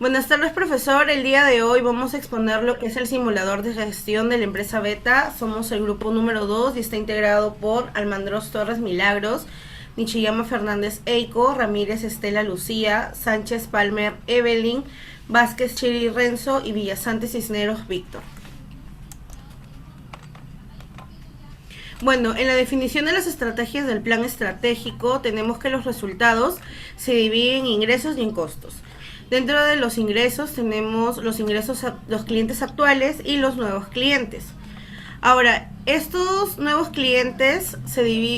Buenas tardes, profesor. El día de hoy vamos a exponer lo que es el simulador de gestión de la empresa Beta. Somos el grupo número 2 y está integrado por Almandros Torres Milagros, Nichiyama Fernández Eiko, Ramírez Estela Lucía, Sánchez Palmer Evelyn, Vázquez Chiri Renzo y Villasante Cisneros Víctor. Bueno, en la definición de las estrategias del plan estratégico tenemos que los resultados se dividen en ingresos y en costos. Dentro de los ingresos tenemos los ingresos a los clientes actuales y los nuevos clientes. Ahora, estos nuevos clientes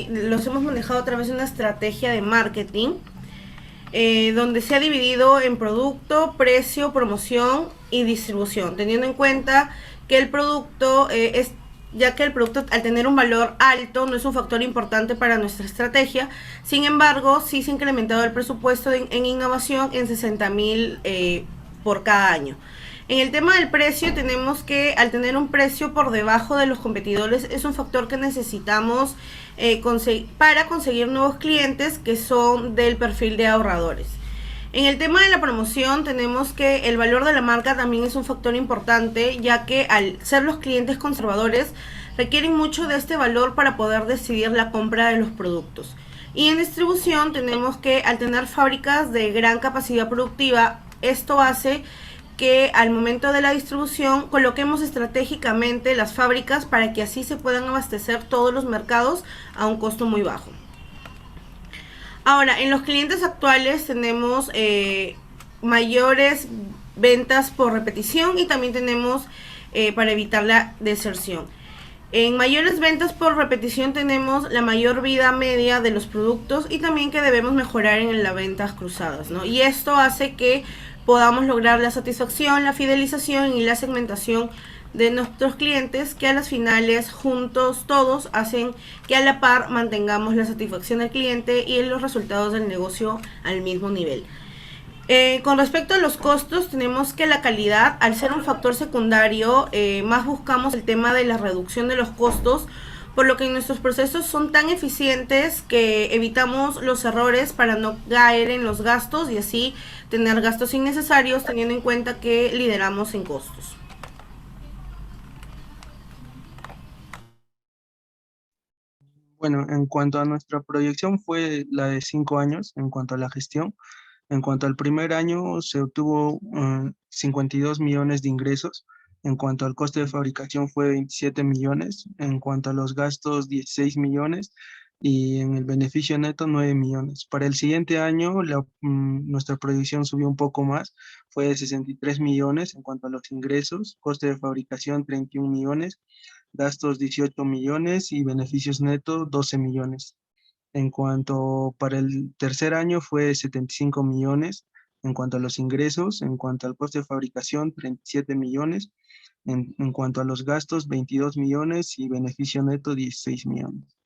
los hemos manejado a través de una estrategia de marketing donde se ha dividido en producto, precio, promoción y distribución, teniendo en cuenta que el producto ya que el producto al tener un valor alto no es un factor importante para nuestra estrategia. Sin embargo, sí se ha incrementado el presupuesto en innovación en 60.000 por cada año. En el tema del precio tenemos que al tener un precio por debajo de los competidores es un factor que necesitamos para conseguir nuevos clientes que son del perfil de ahorradores. En el tema de la promoción tenemos que el valor de la marca también es un factor importante, ya que al ser los clientes conservadores requieren mucho de este valor para poder decidir la compra de los productos. Y en distribución tenemos que al tener fábricas de gran capacidad productiva, esto hace que al momento de la distribución coloquemos estratégicamente las fábricas para que así se puedan abastecer todos los mercados a un costo muy bajo. Ahora, en los clientes actuales tenemos mayores ventas por repetición y también tenemos para evitar la deserción. En mayores ventas por repetición tenemos la mayor vida media de los productos y también que debemos mejorar en las ventas cruzadas, ¿no? Y esto hace que podamos lograr la satisfacción, la fidelización y la segmentación de nuestros clientes, que a las finales juntos todos hacen que a la par mantengamos la satisfacción del cliente y los resultados del negocio al mismo nivel. Con respecto a los costos, tenemos que la calidad, al ser un factor secundario, más buscamos el tema de la reducción de los costos, por lo que nuestros procesos son tan eficientes que evitamos los errores para no caer en los gastos y así tener gastos innecesarios, teniendo en cuenta que lideramos en costos. Bueno, en cuanto a nuestra proyección fue la de 5 años en cuanto a la gestión. En cuanto al primer año se obtuvo 52 millones de ingresos. En cuanto al coste de fabricación fue 27 millones. En cuanto a los gastos 16 millones. Y en el beneficio neto 9 millones. Para el siguiente año nuestra proyección subió un poco más. Fue de 63 millones en cuanto a los ingresos. Coste de fabricación 31 millones. Gastos 18 millones y beneficios netos 12 millones. En cuanto para el tercer año fue 75 millones en cuanto a los ingresos, en cuanto al coste de fabricación 37 millones, en cuanto a los gastos 22 millones y beneficio neto 16 millones.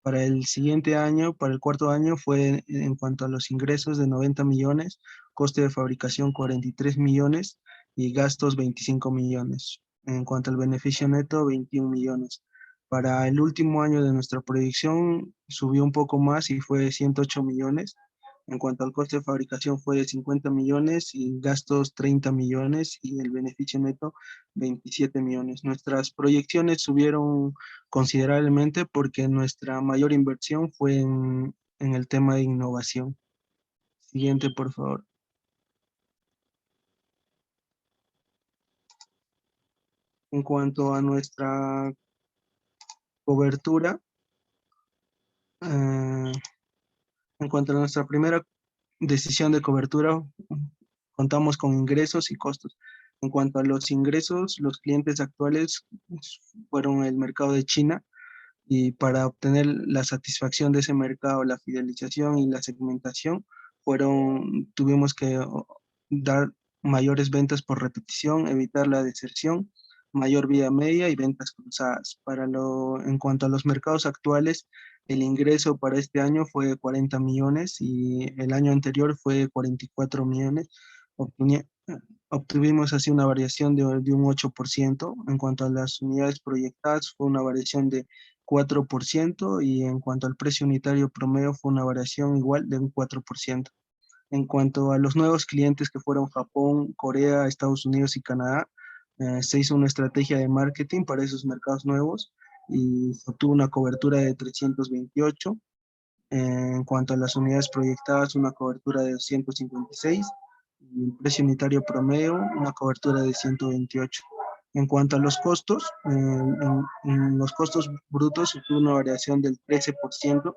Para el siguiente año, para el cuarto año fue en cuanto a los ingresos de 90 millones, coste de fabricación 43 millones y gastos 25 millones. En cuanto al beneficio neto, 21 millones. Para el último año de nuestra proyección subió un poco más y fue 108 millones. En cuanto al coste de fabricación fue de 50 millones y gastos 30 millones y el beneficio neto 27 millones. Nuestras proyecciones subieron considerablemente porque nuestra mayor inversión fue en el tema de innovación. Siguiente, por favor. En cuanto a nuestra cobertura, eh, en cuanto a nuestra primera decisión de cobertura, contamos con ingresos y costos. En cuanto a los ingresos, los clientes actuales fueron el mercado de China y para obtener la satisfacción de ese mercado, la fidelización y la segmentación, tuvimos que dar mayores ventas por repetición, evitar la deserción, mayor vida media y ventas cruzadas. En cuanto a los mercados actuales, el ingreso para este año fue de 40 millones y el año anterior fue de 44 millones. Obteni- Obtuvimos así una variación de un 8%. En cuanto a las unidades proyectadas, fue una variación de 4% y en cuanto al precio unitario promedio fue una variación igual de un 4%. En cuanto a los nuevos clientes que fueron Japón, Corea, Estados Unidos y Canadá, se hizo una estrategia de marketing para esos mercados nuevos y se obtuvo una cobertura de 328. En cuanto a las unidades proyectadas, una cobertura de 256 y el precio unitario promedio, una cobertura de 128. En cuanto a los costos, en los costos brutos hubo una variación del 13%.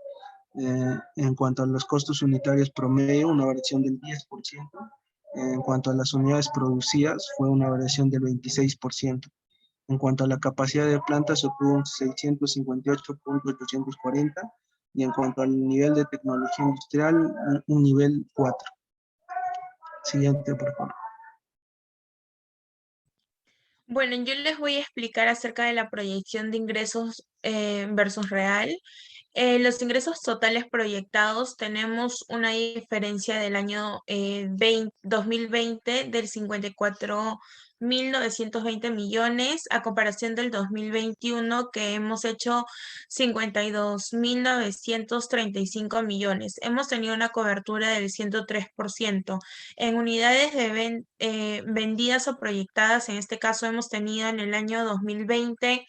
En cuanto a los costos unitarios promedio, una variación del 10%. En cuanto a las unidades producidas, fue una variación del 26%. En cuanto a la capacidad de planta, se obtuvo un 658.840 y en cuanto al nivel de tecnología industrial, un nivel 4. Siguiente, por favor. Bueno, yo les voy a explicar acerca de la proyección de ingresos versus real. Los ingresos totales proyectados tenemos una diferencia del año 2020 del 54.920 millones a comparación del 2021 que hemos hecho 52.935 millones. Hemos tenido una cobertura del 103%. En unidades vendidas o proyectadas, en este caso hemos tenido en el año 2020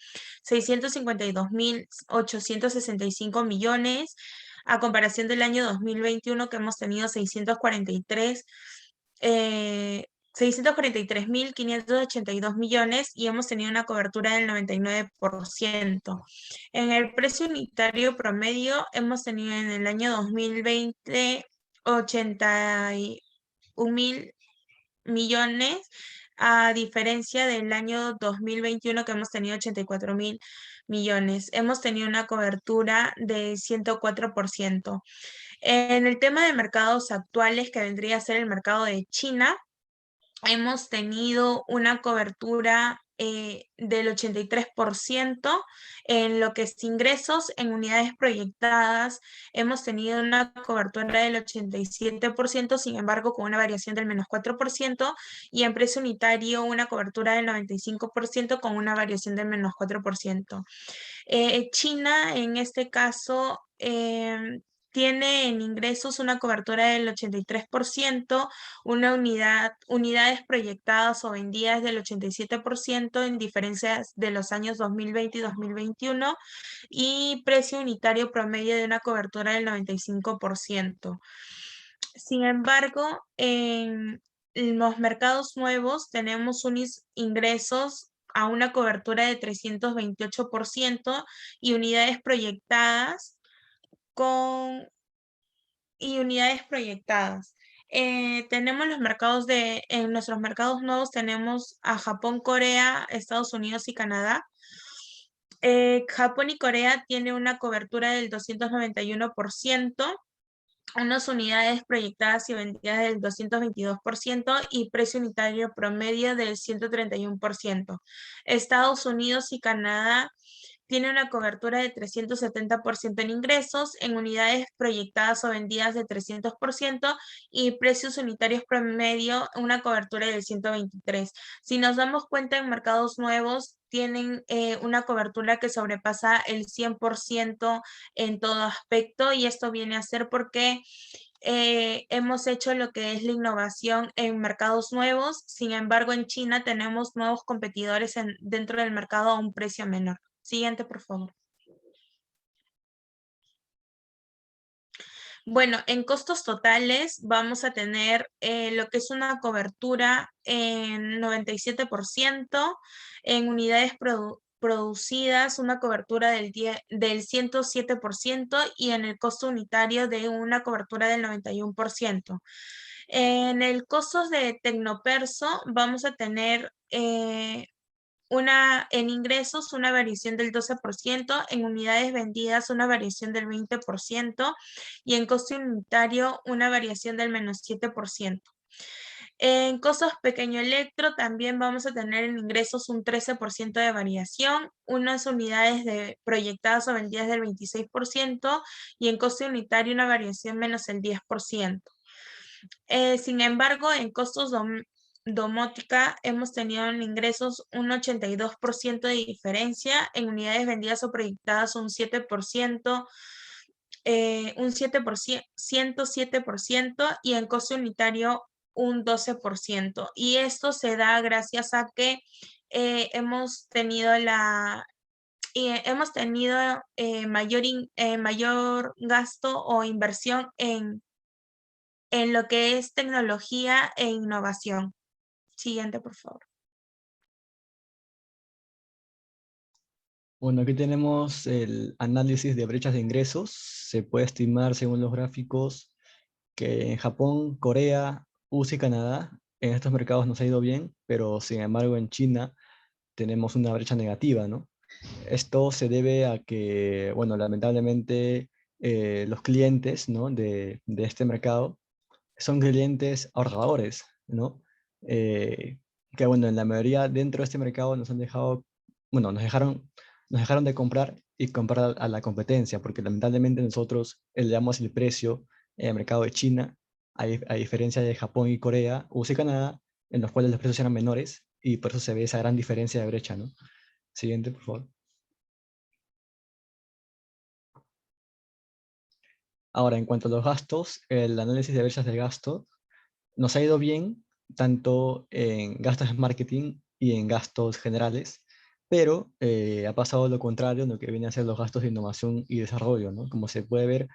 652.865 millones, a comparación del año 2021 que hemos tenido 643.582 millones y hemos tenido una cobertura del 99%. En el precio unitario promedio hemos tenido en el año 2020 81.000 millones, a diferencia del año 2021 que hemos tenido 84.000 millones. Hemos tenido una cobertura de 104%. En el tema de mercados actuales, que vendría a ser el mercado de China, hemos tenido una cobertura del 83% en lo que es ingresos. En unidades proyectadas hemos tenido una cobertura del 87%, sin embargo con una variación del menos 4%, y en precio unitario una cobertura del 95% con una variación del menos 4%. China en este caso tiene en ingresos una cobertura del 83%, unidades proyectadas o vendidas del 87% en diferencias de los años 2020 y 2021 y precio unitario promedio de una cobertura del 95%. Sin embargo, en los mercados nuevos tenemos unos ingresos a una cobertura de 328% y unidades proyectadas con unidades proyectadas. Tenemos en nuestros mercados nuevos tenemos a Japón, Corea, Estados Unidos y Canadá. Japón y Corea tienen una cobertura del 291%, unas unidades proyectadas y vendidas del 222% y precio unitario promedio del 131%. Estados Unidos y Canadá tiene una cobertura de 370% en ingresos, en unidades proyectadas o vendidas de 300% y precios unitarios promedio, una cobertura del 123%. Si nos damos cuenta, en mercados nuevos tienen una cobertura que sobrepasa el 100% en todo aspecto, y esto viene a ser porque hemos hecho lo que es la innovación en mercados nuevos. Sin embargo, en China tenemos nuevos competidores dentro del mercado a un precio menor. Siguiente, por favor. Bueno, en costos totales vamos a tener lo que es una cobertura en 97%, en unidades producidas una cobertura del 107% y en el costo unitario de una cobertura del 91%. En el costo de Tecnoperso vamos a tener en ingresos una variación del 12%, en unidades vendidas una variación del 20% y en costo unitario una variación del menos 7%. En costos pequeño electro también vamos a tener en ingresos un 13% de variación, unas unidades proyectadas o vendidas del 26% y en costo unitario una variación menos el 10%. Sin embargo, en costos domótica hemos tenido en ingresos un 82% de diferencia, en unidades vendidas o proyectadas un 7%, un 107% y en costo unitario un 12%. Y esto se da gracias a que hemos tenido mayor gasto o inversión en lo que es tecnología e innovación. Siguiente, por favor. Bueno, aquí tenemos el análisis de brechas de ingresos. Se puede estimar, según los gráficos, que en Japón, Corea, USA y Canadá, en estos mercados nos ha ido bien, pero sin embargo en China tenemos una brecha negativa, ¿no? Esto se debe a que, bueno, lamentablemente los clientes, ¿no? de este mercado son clientes ahorradores, ¿no? Eh, que bueno, en la mayoría dentro de este mercado nos han dejado, bueno, nos dejaron de comprar y comprar a la competencia, porque lamentablemente nosotros elevamos el precio en el mercado de China, a diferencia de Japón y Corea, USA y Canadá, en los cuales los precios eran menores, y por eso se ve esa gran diferencia de brecha, ¿no? Siguiente, por favor. Ahora, en cuanto a los gastos, el análisis de brechas de gasto nos ha ido bien, tanto en gastos de marketing y en gastos generales, pero ha pasado lo contrario en lo que viene a ser los gastos de innovación y desarrollo, ¿no? Como se puede ver,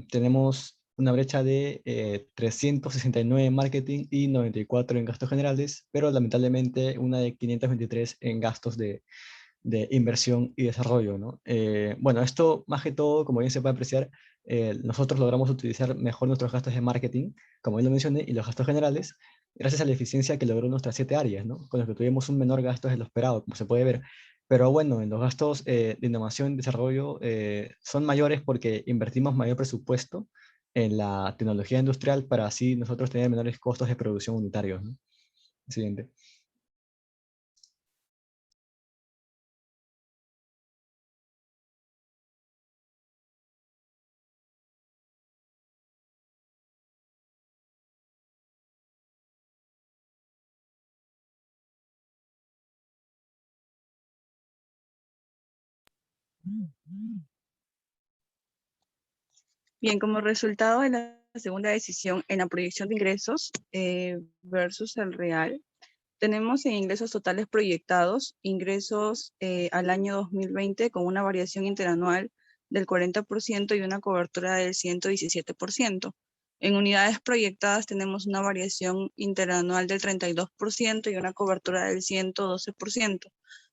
tenemos una brecha de 369 en marketing y 94 en gastos generales, pero lamentablemente una de 523 en gastos de inversión y desarrollo, ¿no? Bueno, esto más que todo, como bien se puede apreciar, nosotros logramos utilizar mejor nuestros gastos de marketing, como bien lo mencioné, y los gastos generales, gracias a la eficiencia que logró nuestras 7 áreas, ¿no? Con los que tuvimos un menor gasto de lo esperado, como se puede ver. Pero bueno, en los gastos de innovación y desarrollo son mayores porque invertimos mayor presupuesto en la tecnología industrial para así nosotros tener menores costos de producción unitarios, ¿no? Siguiente. Bien, como resultado de la segunda decisión en la proyección de ingresos versus el real, tenemos en ingresos totales proyectados, ingresos al año 2020 con una variación interanual del 40% y una cobertura del 117%. En unidades proyectadas tenemos una variación interanual del 32% y una cobertura del 112%.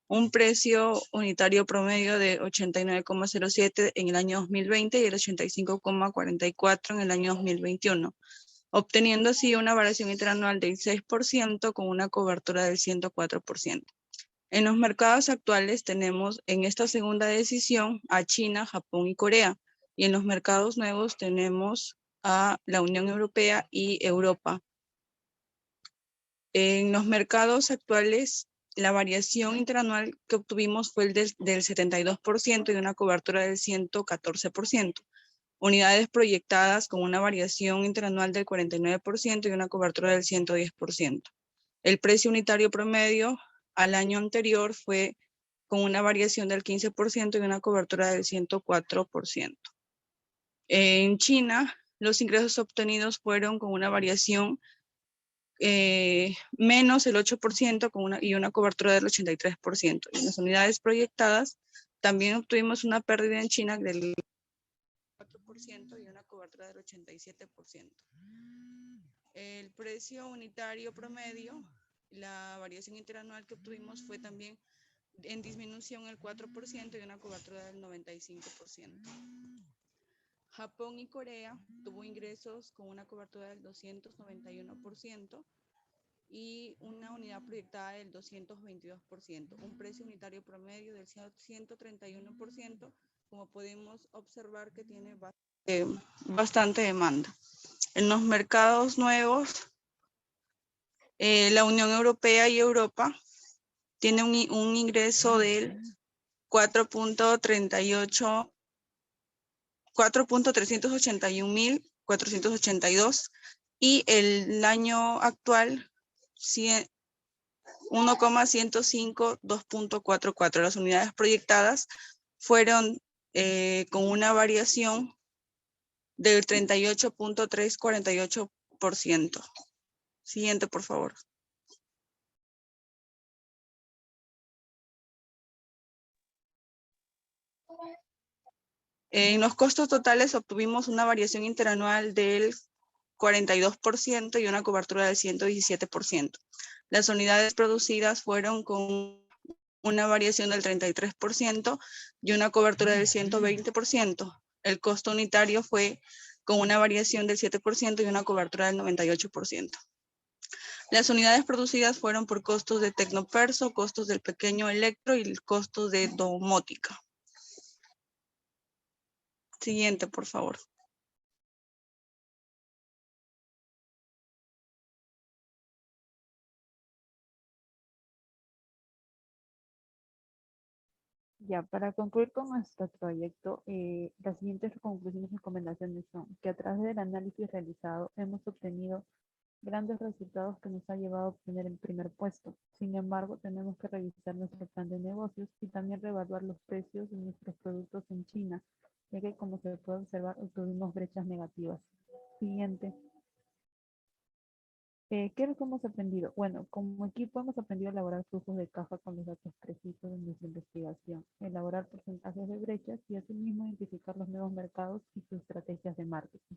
Un precio unitario promedio de 89,07 en el año 2020 y el 85,44 en el año 2021, obteniendo así una variación interanual del 6% con una cobertura del 104%. En los mercados actuales tenemos en esta segunda decisión a China, Japón y Corea, y en los mercados nuevos tenemos a la Unión Europea y Europa. En los mercados actuales, la variación interanual que obtuvimos fue el del 72% y una cobertura del 114%. Unidades proyectadas con una variación interanual del 49% y una cobertura del 110%. El precio unitario promedio al año anterior fue con una variación del 15% y una cobertura del 104%. En China, los ingresos obtenidos fueron con una variación menos el 8% y una cobertura del 83%. En las unidades proyectadas también obtuvimos una pérdida en China del 4% y una cobertura del 87%. El precio unitario promedio, la variación interanual que obtuvimos fue también en disminución el 4% y una cobertura del 95%. Japón y Corea tuvo ingresos con una cobertura del 291% y una unidad proyectada del 222%, un precio unitario promedio del 131%, como podemos observar que tiene bastante demanda. En los mercados nuevos, la Unión Europea y Europa tienen un ingreso del 4.381.482 y el año actual 1,105, 2.44. Las unidades proyectadas fueron con una variación del 38.348%. Siguiente, por favor. En los costos totales obtuvimos una variación interanual del 42% y una cobertura del 117%. Las unidades producidas fueron con una variación del 33% y una cobertura del 120%. El costo unitario fue con una variación del 7% y una cobertura del 98%. Las unidades producidas fueron por costos de Tecnoperso, costos del pequeño Electro y costos de domótica. Siguiente, por favor. Ya, para concluir con nuestro proyecto, las siguientes conclusiones y recomendaciones son que a través del análisis realizado hemos obtenido grandes resultados que nos ha llevado a obtener el primer puesto. Sin embargo, tenemos que revisar nuestro plan de negocios y también reevaluar los precios de nuestros productos en China, ya que como se puede observar, obtuvimos brechas negativas. Siguiente. ¿Qué es lo que hemos aprendido? Bueno, como equipo hemos aprendido a elaborar flujos de caja con los datos precisos de nuestra investigación, elaborar porcentajes de brechas y asimismo identificar los nuevos mercados y sus estrategias de marketing.